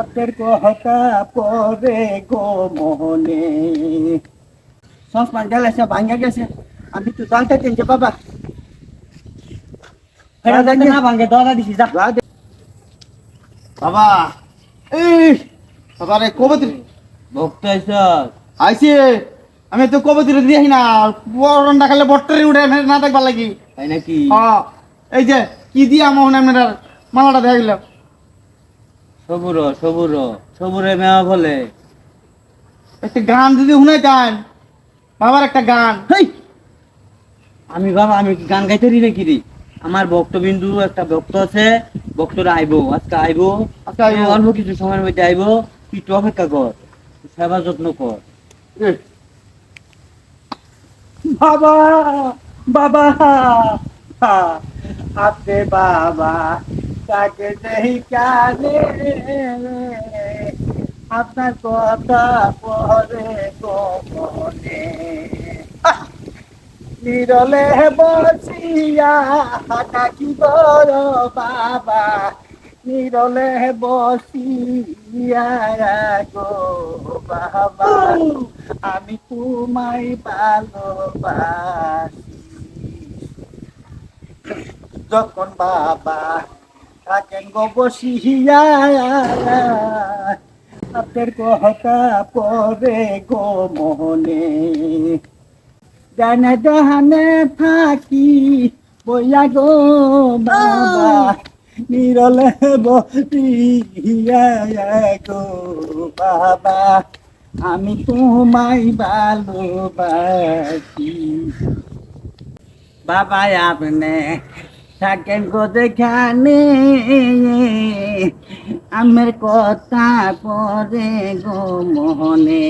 আপনার কথা পরে গো মনে সসমান গেছে ভাঙ্গা গেছে আমি তো জানতে চাই যে বাবা না ভাঙ্গে দাদা দিছি যা বাবা এই বাবা রে কবে ভক্ত আইসি আমি তো কবে দিলে দিই না বরণটা খালে বট্টারি উঠে না দেখবার লাগি তাই নাকি হ্যাঁ এই যে কি দিয়া মোহন আপনার মালাটা দেখা গেল সবুর সবুর সবুরে মেয়া বলে একটা গান যদি শুনে যান বাবার একটা গান হেই আমি বাবা আমি গান গাইতে রি নাকি রে আমার ভক্তবিন্দু একটা ভক্ত আছে ভক্তরা আইবো আজকে আইবো আচ্ছা আইবো। অল্প কিছু সময়ের মধ্যে আইবো তুই একটু অপেক্ষা কর সেবা যত্ন কর বাবা বাবা আপনি বাবা তাকে দেই কানে আপনার কথা পরে গোপনে নিরলে বসিয়া নাকি বড় বাবা নিরলে বসিয়া গো বাবা আমি তোমায় ভালোবাসি যখন বাবা থাকেন গো বসিয়া আপনার কথা পরে গো মনে গানে গানে থাকি বইয়া গো বাবা নিরলে বসিয়া গো বাবা আমি তোমায় ভালোবাসি বাবা আপনি থাকেন গো যেখানে আমার কথা পরে গো মনে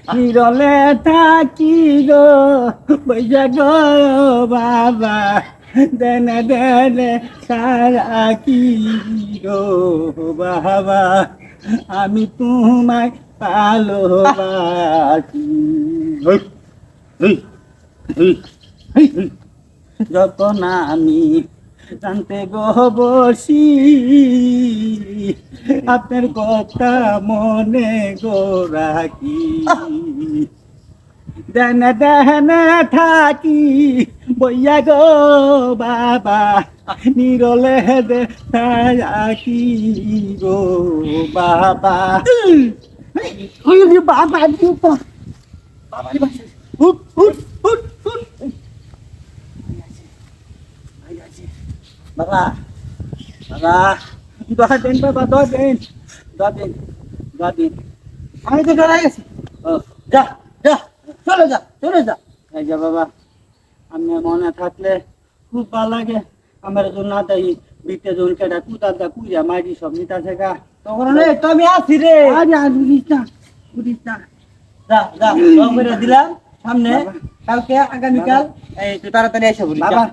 নিরলে থাকি গো বৈশা গো বাবা দেনে দেনে সারা কি গো বাবা আমি তোমায় ভালোবাসি যখন আমি জানতে গো বসি আপনার কথা মনে গো রাখি দেনে দেনে থাকি বইয়া গো বাবা নিরলে দে থাকি গো বাবা বাবা বাবা হুট হুট হুট হুট বাবা বাবা 10 দিন বাবা 10 দিন 10 দিন 10 দিন আমি তো ডরাই গেছি যা যা চলে যা চলে যা এই যা বাবা আমি মনে থাকলে খুব ভালো লাগে আমার জন্য তাই বিতে জন কেডা কুদাদা কুইয়া মারি সব নিতা শেখা তখন তো আমি আছি রে আরে আজ বুঝিস না যা যা করে দিলাম সামনে কালকে আগামীকাল এই তুই তাড়াতাড়ি এসে বলি বাবা